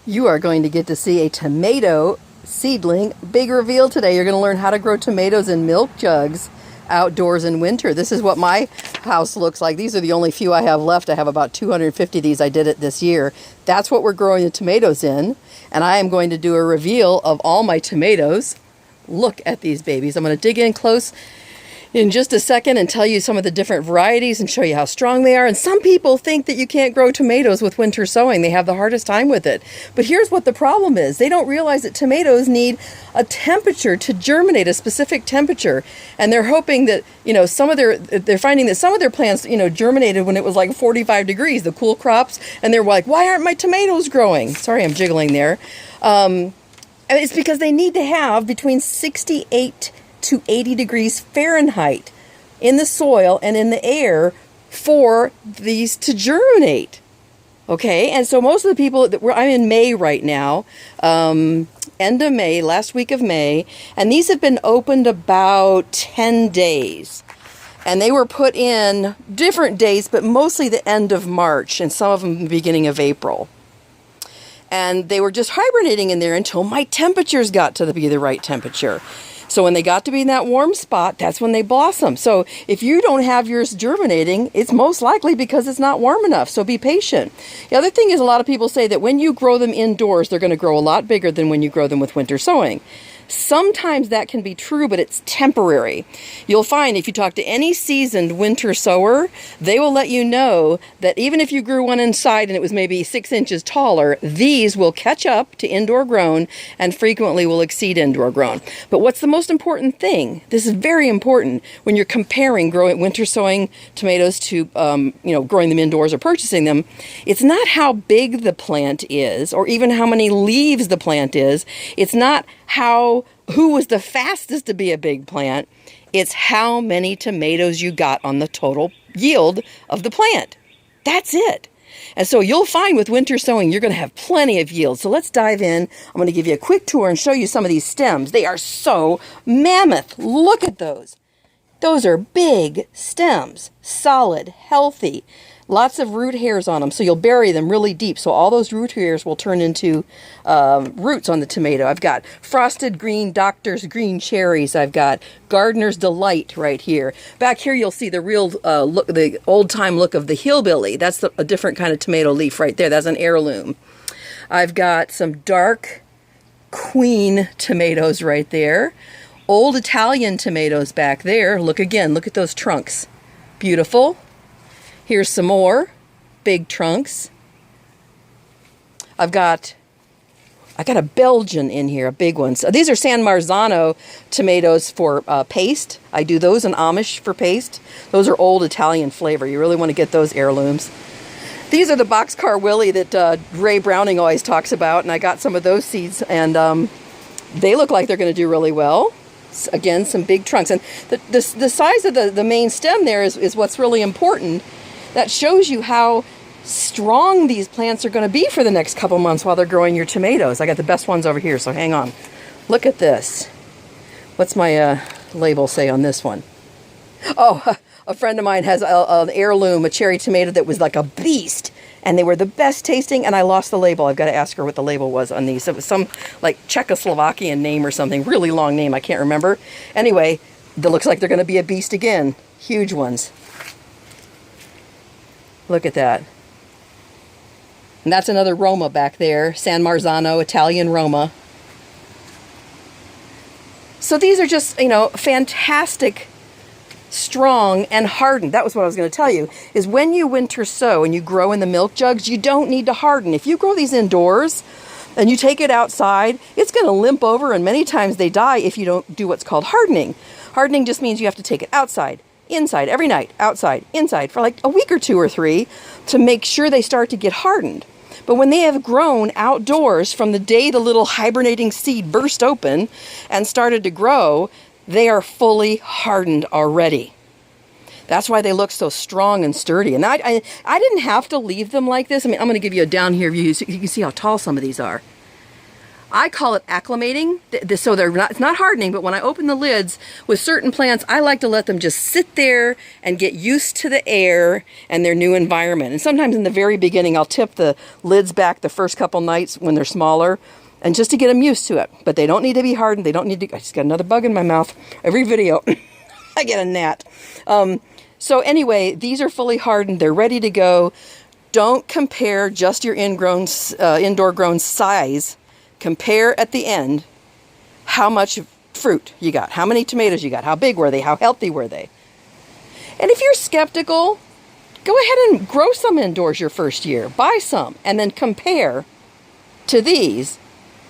You are going to get to see a tomato seedling big reveal today. You're going to learn how to grow tomatoes in milk jugs outdoors in winter. This is what my house looks like. These are the only few I have left. I have about 250 of these. I did it this year. That's what we're growing the tomatoes in. And I am going to do a reveal of all my tomatoes. Look at these babies. I'm going to dig in close in just a second and tell you some of the different varieties and show you how strong they are. And some people think that you can't grow tomatoes with winter sowing. They have the hardest time with it. But here's what the problem is. They don't realize that tomatoes need a temperature to germinate, a specific temperature. And they're hoping that, they're finding that some of their plants, germinated when it was like 45 degrees, the cool crops. And they're like, why aren't my tomatoes growing? Sorry, I'm jiggling there. And it's because they need to have between 68 to 80 degrees Fahrenheit in the soil and in the air for these to germinate. Okay, and so most of the people, I'm in May right now, end of May, last week of May, and these have been opened about 10 days. And they were put in different dates, but mostly the end of March and some of them the beginning of April. And they were just hibernating in there until my temperatures got to be the right temperature. So when they got to be in that warm spot, that's when they blossom. So if you don't have yours germinating, it's most likely because it's not warm enough. So be patient. The other thing is, a lot of people say that when you grow them indoors, they're going to grow a lot bigger than when you grow them with winter sowing. Sometimes that can be true, but it's temporary. You'll find if you talk to any seasoned winter sower, they will let you know that even if you grew one inside and it was maybe 6 inches taller, these will catch up to indoor grown and frequently will exceed indoor grown. But what's the most important thing? This is very important when you're comparing growing winter sowing tomatoes to growing them indoors or purchasing them. It's not how big the plant is or even how many leaves the plant is. It's not who was the fastest to be a big plant. It's how many tomatoes you got on the total yield of the plant. That's it. And so you'll find with winter sowing, you're going to have plenty of yield. So let's dive in. I'm going to give you a quick tour and show you some of these stems. They are so mammoth. Look at those. Those are big stems, solid, healthy. Lots of root hairs on them, so you'll bury them really deep. So all those root hairs will turn into roots on the tomato. I've got frosted green Doctor's green cherries. I've got Gardener's Delight right here. Back here you'll see the real look, the old-time look of the hillbilly. That's a different kind of tomato leaf right there. That's an heirloom. I've got some dark queen tomatoes right there. Old Italian tomatoes back there. Look again. Look at those trunks. Beautiful. Here's some more big trunks. I got a Belgian in here, a big one. So these are San Marzano tomatoes for paste. I do those in Amish for paste. Those are old Italian flavor. You really want to get those heirlooms. These are the Boxcar Willie that Ray Browning always talks about, and I got some of those seeds, and they look like they're going to do really well. Again, some big trunks. And the size of the main stem there is what's really important. That shows you how strong these plants are going to be for the next couple months while they're growing your tomatoes. I got the best ones over here, so hang on. Look at this. What's my label say on this one? Oh, a friend of mine has an heirloom, a cherry tomato that was like a beast, and they were the best tasting, and I lost the label. I've got to ask her what the label was on these. It was some like Czechoslovakian name or something, really long name, I can't remember. Anyway, it looks like they're going to be a beast again. Huge ones. Look at that. And that's another Roma back there. San Marzano, Italian Roma. So these are just, fantastic, strong, and hardened. That was what I was going to tell you, is when you winter sow and you grow in the milk jugs, you don't need to harden. If you grow these indoors and you take it outside, it's going to limp over, and many times they die if you don't do what's called hardening. Hardening just means you have to take it outside, inside, every night, outside, inside, for like a week or 2 or 3 to make sure they start to get hardened. But when they have grown outdoors from the day the little hibernating seed burst open and started to grow, they are fully hardened already. That's why they look so strong and sturdy. And I didn't have to leave them like this. I mean, I'm going to give you a down here view so you can see how tall some of these are. I call it acclimating. So it's not hardening, but when I open the lids with certain plants, I like to let them just sit there and get used to the air and their new environment. And sometimes in the very beginning, I'll tip the lids back the first couple nights when they're smaller, and just to get them used to it. But they don't need to be hardened. They don't need to, I just got another bug in my mouth. Every video, I get a gnat. So anyway, these are fully hardened. They're ready to go. Don't compare just your indoor grown size. Compare at the end how much fruit you got, how many tomatoes you got, how big were they, how healthy were they. And if you're skeptical, go ahead and grow some indoors your first year. Buy some and then compare to these,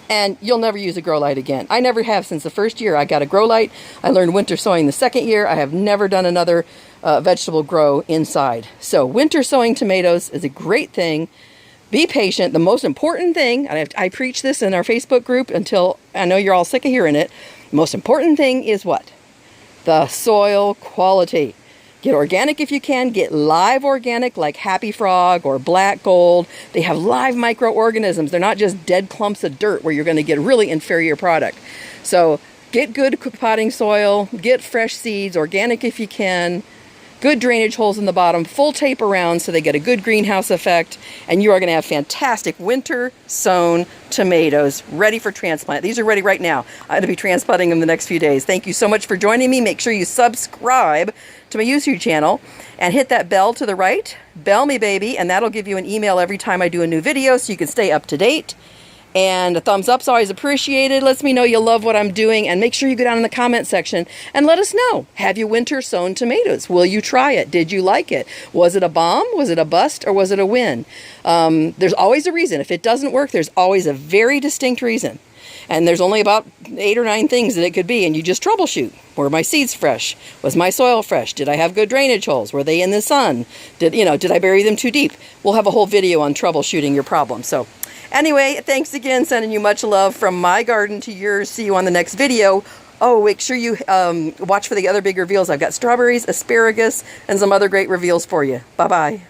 and you'll never use a grow light again. I never have since the first year I got a grow light. I learned winter sowing the second year. I have never done another vegetable grow inside. So winter sowing tomatoes is a great thing. Be patient. The most important thing, and I preach this in our Facebook group until I know you're all sick of hearing it. The most important thing is what? The soil quality. Get organic if you can. Get live organic like Happy Frog or Black Gold. They have live microorganisms. They're not just dead clumps of dirt where you're going to get really inferior product. So get good potting soil. Get fresh seeds, organic if you can. Good drainage holes in the bottom, full tape around so they get a good greenhouse effect, and you are going to have fantastic winter sown tomatoes ready for transplant. These are ready right now. I'm going to be transplanting them the next few days. Thank you so much for joining me. Make sure you subscribe to my YouTube channel and hit that bell to the right. Bell me, baby, and that'll give you an email every time I do a new video so you can stay up to date. And a thumbs up's always appreciated. Lets me know you love what I'm doing. And make sure you go down in the comment section and let us know. Have you winter sown tomatoes? Will you try it? Did you like it? Was it a bomb? Was it a bust? Or was it a win? There's always a reason. If it doesn't work, there's always a very distinct reason. And there's only about 8 or 9 things that it could be. And you just troubleshoot. Were my seeds fresh? Was my soil fresh? Did I have good drainage holes? Were they in the sun? Did I bury them too deep? We'll have a whole video on troubleshooting your problem. So anyway, thanks again. Sending you much love from my garden to yours. See you on the next video. Oh, make sure you watch for the other big reveals. I've got strawberries, asparagus, and some other great reveals for you. Bye-bye.